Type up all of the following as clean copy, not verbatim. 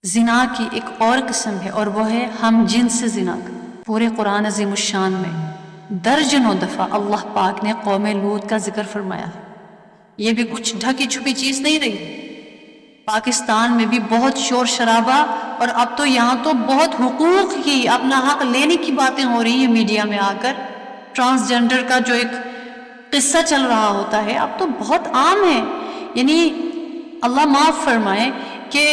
زنا کی ایک اور قسم ہے اور وہ ہے ہم جنس زنا کا۔ پورے قرآن عظیم الشان میں درجنوں دفعہ اللہ پاک نے قوم لوط کا ذکر فرمایا ہے۔ یہ بھی کچھ ڈھکی چھپی چیز نہیں رہی۔ پاکستان میں بھی بہت شور شرابہ، اور اب تو یہاں تو بہت حقوق کی، اپنا حق لینے کی باتیں ہو رہی ہیں میڈیا میں آ کر۔ ٹرانسجنڈر کا جو ایک قصہ چل رہا ہوتا ہے اب تو بہت عام ہے۔ یعنی اللہ معاف فرمائے کہ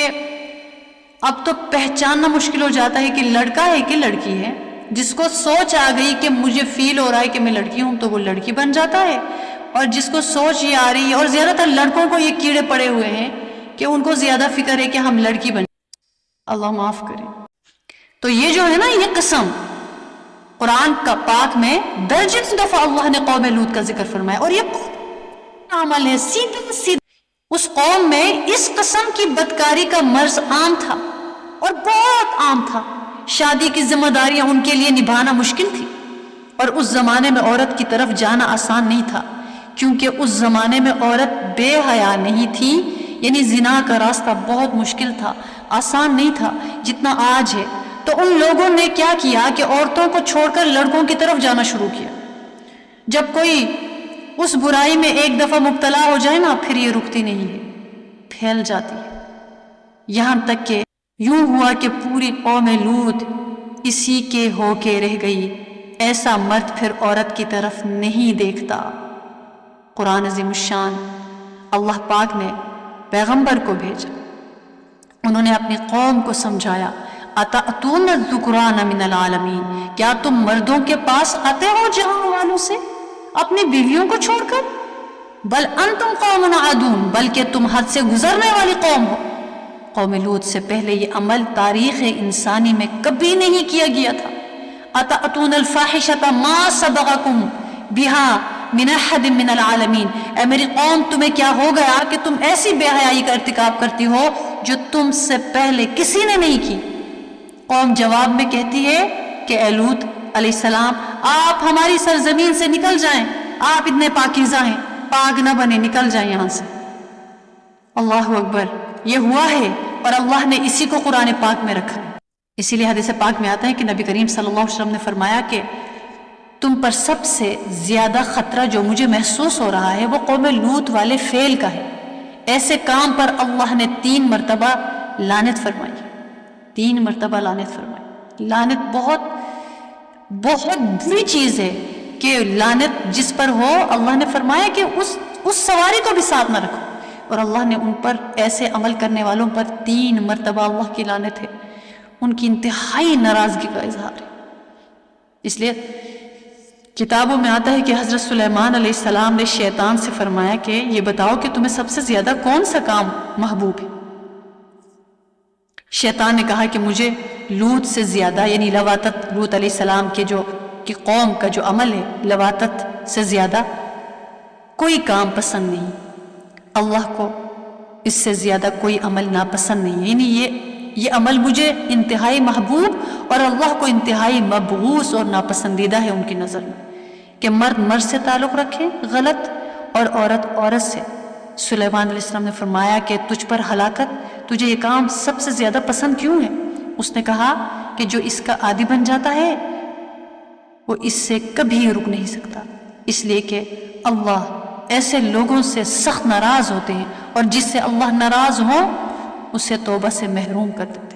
اب تو پہچاننا مشکل ہو جاتا ہے کہ لڑکا ہے کہ لڑکی ہے۔ جس کو سوچ آ گئی کہ مجھے فیل ہو رہا ہے کہ میں لڑکی ہوں تو وہ لڑکی بن جاتا ہے، اور جس کو سوچ یہ آ رہی ہے، اور زیادہ تر لڑکوں کو یہ کیڑے پڑے ہوئے ہیں کہ ان کو زیادہ فکر ہے کہ ہم لڑکی بن، اللہ معاف کرے۔ تو یہ جو ہے نا، یہ قسم قرآن کا پاک میں درجن دفعہ اللہ نے قوم لوط کا ذکر فرمایا، اور یہ عمل ہے سیدھا سیدھا۔ اس قوم میں اس قسم کی بدکاری کا مرض عام تھا اور بہت عام تھا۔ شادی کی ذمہ داریاں ان کے لیے نبھانا مشکل تھی، اور اس زمانے میں عورت کی طرف جانا آسان نہیں تھا، کیونکہ اس زمانے میں عورت بے حیا نہیں تھی۔ یعنی زنا کا راستہ بہت مشکل تھا، آسان نہیں تھا جتنا آج ہے۔ تو ان لوگوں نے کیا کیا کہ عورتوں کو چھوڑ کر لڑکوں کی طرف جانا شروع کیا۔ جب کوئی اس برائی میں ایک دفعہ مبتلا ہو جائے نا، پھر یہ رکتی نہیں ہے، پھیل جاتی ہے، یہاں تک کہ یوں ہوا کہ پوری قوم لوط اسی کے ہو کے رہ گئی۔ ایسا مرد پھر عورت کی طرف نہیں دیکھتا۔ قرآن عظیم الشان اللہ پاک نے پیغمبر کو بھیجا، انہوں نے اپنی قوم کو سمجھایا، اتأتون الذکران من العالمین، کیا تم مردوں کے پاس آتے ہو جہاں والوں سے اپنی بیویوں کو چھوڑ کر؟ بل انتم قوم عادون، بلکہ تم حد سے گزرنے والی قوم ہو۔ قوم لوط سے پہلے یہ عمل تاریخ انسانی میں کبھی نہیں کیا گیا تھا۔ اتأتون الفاحشۃ ما سبقکم بها من احد من العالمین، اے میری قوم تمہیں کیا ہو گیا کہ تم ایسی بے حیائی کا ارتکاب کرتی ہو جو تم سے پہلے کسی نے نہیں کی۔ قوم جواب میں کہتی ہے کہ اے لوط علیہ السلام، آپ ہماری سرزمین سے نکل جائیں، آپ اتنے پاکیزہ ہیں، پاک نہ بنے، نکل جائیں یہاں سے۔ اللہ اکبر، یہ ہوا ہے، اور اللہ نے اسی کو قرآن پاک میں رکھا ہے۔ اسی لیے حدیث پاک میں آتا ہے کہ نبی کریم صلی اللہ علیہ وسلم نے فرمایا کہ تم پر سب سے زیادہ خطرہ جو مجھے محسوس ہو رہا ہے وہ قوم لوط والے فعل کا ہے۔ ایسے کام پر اللہ نے 3 مرتبہ لعنت فرمائی، 3 مرتبہ لعنت فرمائی۔ لعنت بہت بہت بری چیز ہے کہ لعنت جس پر ہو، اللہ نے فرمایا کہ اس سواری کو بھی ساتھ نہ رکھو، اور اللہ نے ان پر، ایسے عمل کرنے والوں پر 3 مرتبہ اللہ کی لعنت ہے۔ ان کی انتہائی ناراضگی کا اظہار ہے۔ اس لیے کتابوں میں آتا ہے کہ حضرت سلیمان علیہ السلام نے شیطان سے فرمایا کہ یہ بتاؤ کہ تمہیں سب سے زیادہ کون سا کام محبوب ہے؟ شیطان نے کہا کہ مجھے لوط سے زیادہ، یعنی لواطت، لوط علیہ السلام کے کہ قوم کا جو عمل ہے لواطت سے زیادہ کوئی کام پسند نہیں، اللہ کو اس سے زیادہ کوئی عمل ناپسند نہیں ہے۔ یعنی یہ عمل مجھے انتہائی محبوب اور اللہ کو انتہائی مبغوث اور ناپسندیدہ ہے ان کی نظر میں، کہ مرد مرد سے تعلق رکھے غلط، اور عورت عورت سے۔ سلیمان علیہ السلام نے فرمایا کہ تجھ پر ہلاکت، تجھے یہ کام سب سے زیادہ پسند کیوں ہے؟ اس نے کہا کہ جو اس کا عادی بن جاتا ہے وہ اس سے کبھی رک نہیں سکتا، اس لیے کہ اللہ ایسے لوگوں سے سخت ناراض ہوتے ہیں، اور جس سے اللہ ناراض ہو اسے توبہ سے محروم کر دیتے ہیں۔